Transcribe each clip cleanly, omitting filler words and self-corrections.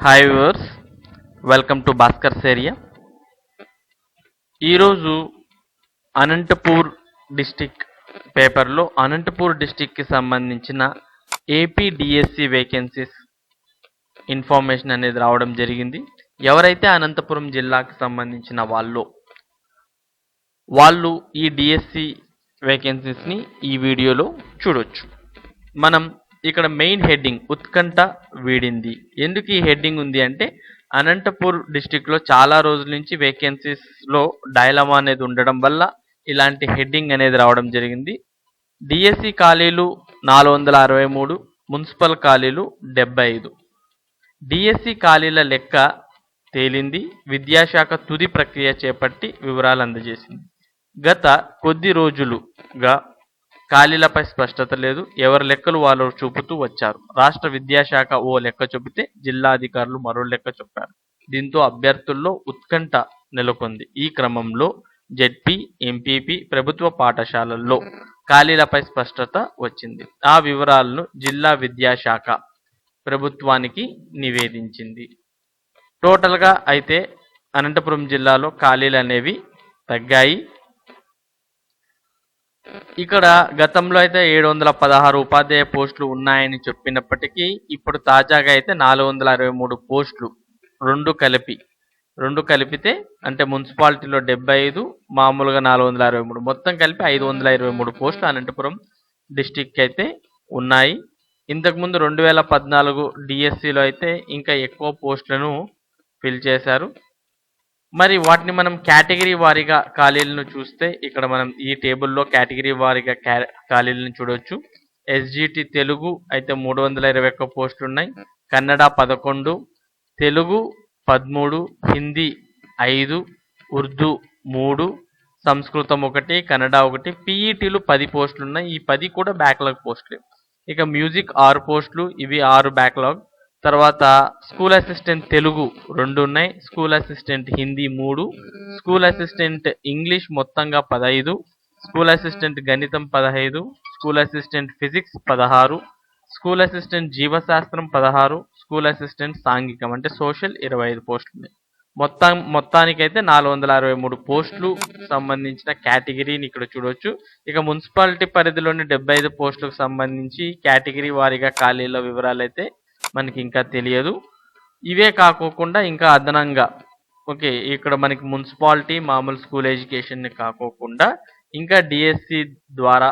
Hi viewers, welcome to Bhaskar's area. ఈరోజు Anantapur district పేపర్లో అనంతపూర్ డిస్టిక్కి సంబంధించిన ఏపీ డిఎస్సి వేకెన్సీస్ ఇన్ఫర్మేషన్ అనేది రావడం జరిగింది. ఎవరైతే అనంతపురం జిల్లాకి సంబంధించిన వాళ్ళు ఈ డిఎస్సి వేకెన్సీస్ని ఈ వీడియోలో చూడొచ్చు. మనం ఇక్కడ మెయిన్ హెడ్డింగ్ ఉత్కంఠ వీడింది. ఎందుకు ఈ హెడ్డింగ్ ఉంది అంటే అనంతపూర్ డిస్టిక్లో చాలా రోజుల నుంచి వేకెన్సీస్లో డైలమా అనేది ఉండడం వల్ల ఇలాంటి హెడ్డింగ్ అనేది రావడం జరిగింది. డిఎస్సి ఖాళీలు 463, మున్సిపల్ ఖాళీలు 75. డిఎస్సి ఖాళీల లెక్క తేలింది. విద్యాశాఖ తుది ప్రక్రియ చేపట్టి వివరాలు అందజేసింది. గత కొద్ది రోజులుగా ఖాళీలపై స్పష్టత లేదు. ఎవరి లెక్కలు వాళ్ళు చూపుతూ వచ్చారు. రాష్ట్ర విద్యాశాఖ ఓ లెక్క చెబితే జిల్లా అధికారులు మరో లెక్క చెప్పారు. దీంతో అభ్యర్థుల్లో ఉత్కంఠ నెలకొంది. ఈ క్రమంలో జెడ్పీ, ఎంపీపీ ప్రభుత్వ పాఠశాలల్లో ఖాళీలపై స్పష్టత వచ్చింది. ఆ వివరాలను జిల్లా విద్యాశాఖ ప్రభుత్వానికి నివేదించింది. టోటల్గా అయితే అనంతపురం జిల్లాలో ఖాళీలు అనేవి తగ్గాయి. ఇక్కడ గతంలో అయితే 716 ఉపాధ్యాయ పోస్టులు ఉన్నాయని చెప్పినప్పటికీ ఇప్పుడు తాజాగా అయితే 463 పోస్టులు రెండు కలిపితే అంటే మున్సిపాలిటీలో 75, మామూలుగా 463, మొత్తం కలిపి 523 పోస్టులు అనంతపురం డిస్టిక్ అయితే ఉన్నాయి. ఇంతకుముందు 2014 డిఎస్సిలో అయితే ఇంకా ఎక్కువ పోస్టులను ఫిల్ చేశారు. మరి వాటిని మనం కేటగిరీ వారీగా ఖాళీలను చూస్తే ఇక్కడ మనం ఈ టేబుల్లో కేటగిరీ వారీగా ఖాళీలను చూడవచ్చు. ఎస్జిటి తెలుగు అయితే 321 పోస్టులు ఉన్నాయి. కన్నడ 11, తెలుగు 13, హిందీ 5, ఉర్దూ 3, సంస్కృతం 1, కన్నడ 1, పీఈటీలు 10 పోస్టులు ఉన్నాయి. ఈ 10 కూడా బ్యాక్లాగ్ పోస్టులు. ఇక మ్యూజిక్ 6 పోస్టులు, ఇవి 6 బ్యాక్లాగ్. తర్వాత స్కూల్ అసిస్టెంట్ తెలుగు 2 ఉన్నాయి. School assistant Hindi 3, school assistant English మొత్తంగా 15, స్కూల్ అసిస్టెంట్ గణితం 15, school assistant physics 16, school assistant జీవశాస్త్రం 16, స్కూల్ అసిస్టెంట్ సాంఘికం అంటే సోషల్ 25 పోస్టులు ఉన్నాయి. మొత్తానికైతే 463 పోస్టులు సంబంధించిన కేటగిరీని ఇక్కడ చూడవచ్చు. ఇక మున్సిపాలిటీ పరిధిలోని 75 పోస్టులకు సంబంధించి కేటగిరీ వారీగా ఖాళీల వివరాలు అయితే మనకి ఇంకా తెలియదు. ఇవే కాకోకుండా ఇంకా అదనంగా ఇక్కడ మనకి మున్సిపాలిటీ మామూలు స్కూల్ ఎడ్యుకేషన్ కాకోకుండా ఇంకా డిఎస్సి ద్వారా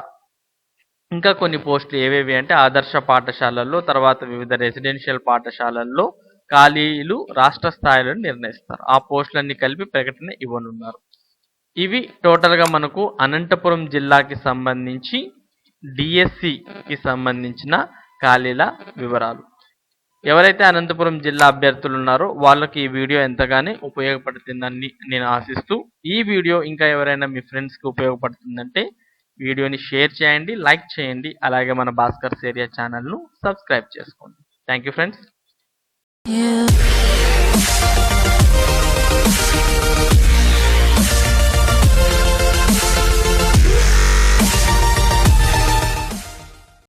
ఇంకా కొన్ని పోస్టులు ఏవేవి అంటే ఆదర్శ పాఠశాలల్లో, తర్వాత వివిధ రెసిడెన్షియల్ పాఠశాలల్లో ఖాళీలు రాష్ట్ర స్థాయిలో నిర్ణయిస్తారు. ఆ పోస్టులన్నీ కలిపి ప్రకటన ఇవ్వనున్నారు. ఇవి టోటల్గా మనకు అనంతపురం జిల్లాకి సంబంధించి డిఎస్సికి సంబంధించిన ఖాళీల వివరాలు. ఎవరైతే అనంతపురం జిల్లా అభ్యర్థులు ఉన్నారో వాళ్ళకి ఈ వీడియో ఎంతగానో ఉపయోగపడుతుందని నేను ఆశిస్తూ, ఈ వీడియో ఇంకా ఎవరైనా మీ ఫ్రెండ్స్కి ఉపయోగపడుతుందంటే వీడియోని షేర్ చేయండి, లైక్ చేయండి. అలాగే మన భాస్కర్స్ ఏరియా ఛానల్ను సబ్స్క్రైబ్ చేసుకోండి. Thank you friends.